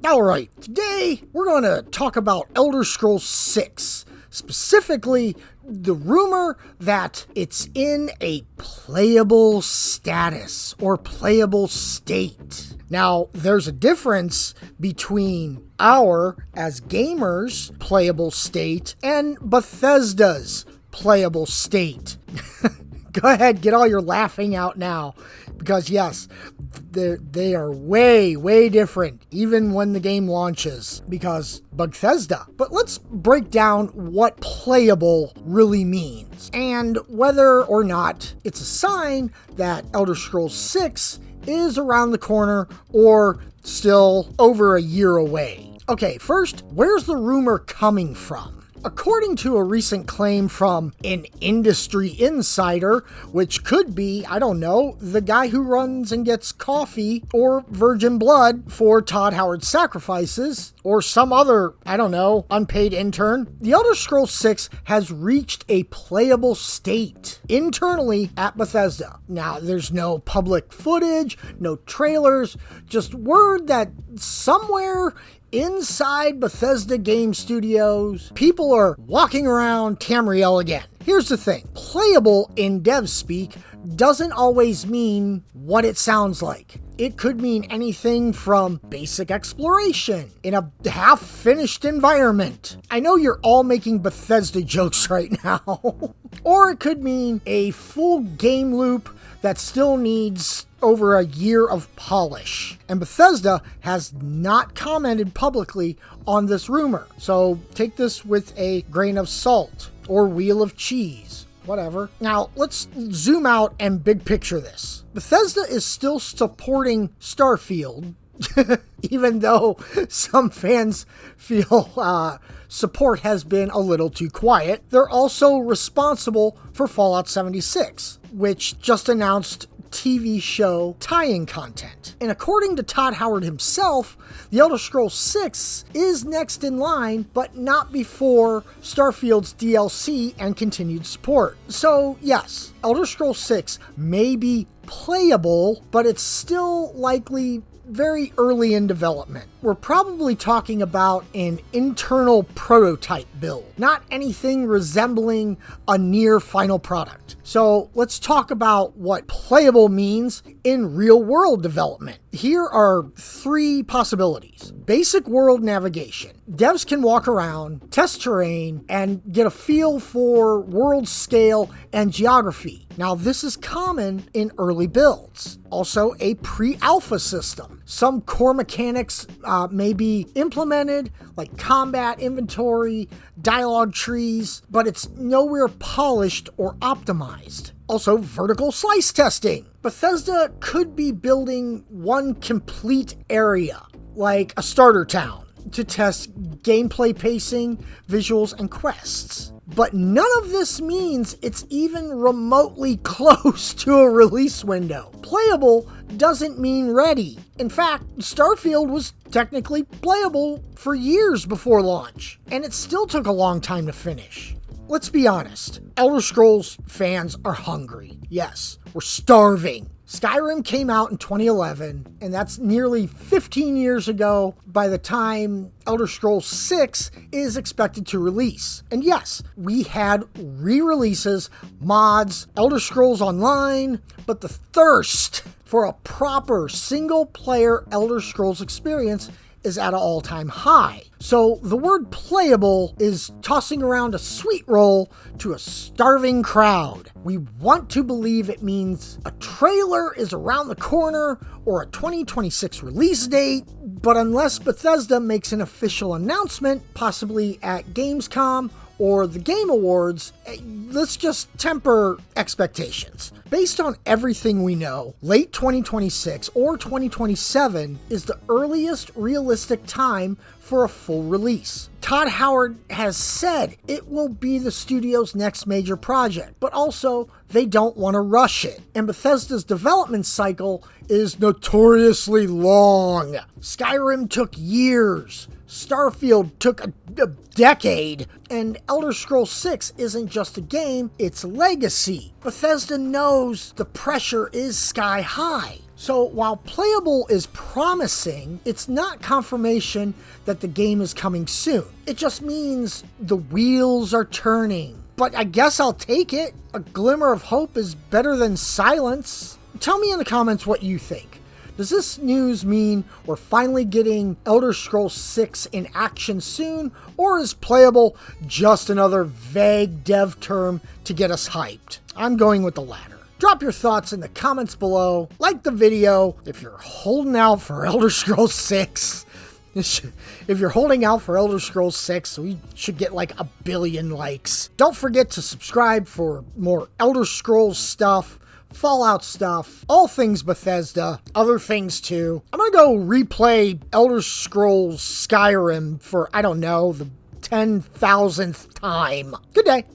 Alright, today we're going to talk about Elder Scrolls 6. Specifically, the rumor that it's in a playable status or playable state. Now, there's a difference between our, as gamers, playable state and Bethesda's playable state. Go ahead, get all your laughing out now. Because yes, they are way different, even when the game launches, because Bethesda. But let's break down what playable really means, and whether or not it's a sign that Elder Scrolls 6 is around the corner, or still over a year away. Okay, first, where's the rumor coming from? According to a recent claim from an industry insider, which could be, I don't know, the guy who runs and gets coffee or virgin blood for Todd Howard's sacrifices, or some other, I don't know, unpaid intern, the Elder Scrolls 6 has reached a playable state internally at Bethesda. Now, there's no public footage, no trailers, just word that somewhere inside Bethesda Game Studios, people are walking around Tamriel again. Here's the thing. Playable in dev speak doesn't always mean what it sounds like. It could mean anything from basic exploration in a half-finished environment. I know you're all making Bethesda jokes right now. Or it could mean a full game loop that still needs over a year of polish. And Bethesda has not commented publicly on this rumor. So take this with a grain of salt or wheel of cheese, whatever. Now let's zoom out and big picture this. Bethesda is still supporting Starfield, even though some fans feel support has been a little too quiet. They're also responsible for Fallout 76, which just announced TV show tie-in content. And according to Todd Howard himself, the Elder Scrolls 6 is next in line, but not before Starfield's DLC and continued support. So yes, Elder Scrolls 6 may be playable, but it's still likely very early in development. We're probably talking about an internal prototype build, not anything resembling a near final product. So let's talk about what playable means in real world development. Here are three possibilities. Basic world navigation. Devs can walk around, test terrain, and get a feel for world scale and geography. Now, this is common in early builds. Also, a pre-alpha system. Some core mechanics may be implemented, like combat inventory, dialogue trees, but it's nowhere polished or optimized. Also, vertical slice testing. Bethesda could be building one complete area, like a starter town, to test gameplay pacing, visuals, and quests. But none of this means it's even remotely close to a release window. Playable doesn't mean ready. In fact, Starfield was technically playable for years before launch, and it still took a long time to finish. Let's be honest, Elder Scrolls fans are hungry. Yes, we're starving. Skyrim came out in 2011, and that's nearly 15 years ago by the time Elder Scrolls 6 is expected to release. And yes, we had re-releases, mods, Elder Scrolls Online, but the thirst for a proper single-player Elder Scrolls experience is at an all-time high. So the word playable is tossing around a sweet roll to a starving crowd. We want to believe it means a trailer is around the corner or a 2026 release date, but unless Bethesda makes an official announcement, possibly at Gamescom or the Game Awards, let's just temper expectations. Based on everything we know, late 2026 or 2027 is the earliest realistic time for a full release. Todd Howard has said it will be the studio's next major project, but also they don't want to rush it. And Bethesda's development cycle is notoriously long. Skyrim took years. Starfield took a decade, and Elder Scrolls 6 isn't just a game, it's legacy. Bethesda knows the pressure is sky high. So while playable is promising, it's not confirmation that the game is coming soon. It just means the wheels are turning. But I guess I'll take it. A glimmer of hope is better than silence. Tell me in the comments what you think. Does this news mean we're finally getting Elder Scrolls 6 in action soon, or is playable just another vague dev term to get us hyped? I'm going with the latter. Drop your thoughts in the comments below. Like the video if you're holding out for Elder Scrolls 6. If you're holding out for Elder Scrolls 6, we should get like 1 billion likes. Don't forget to subscribe for more Elder Scrolls stuff, Fallout stuff, all things Bethesda, other things too. I'm gonna go replay Elder Scrolls Skyrim for, I don't know, the 10,000th time. Good day.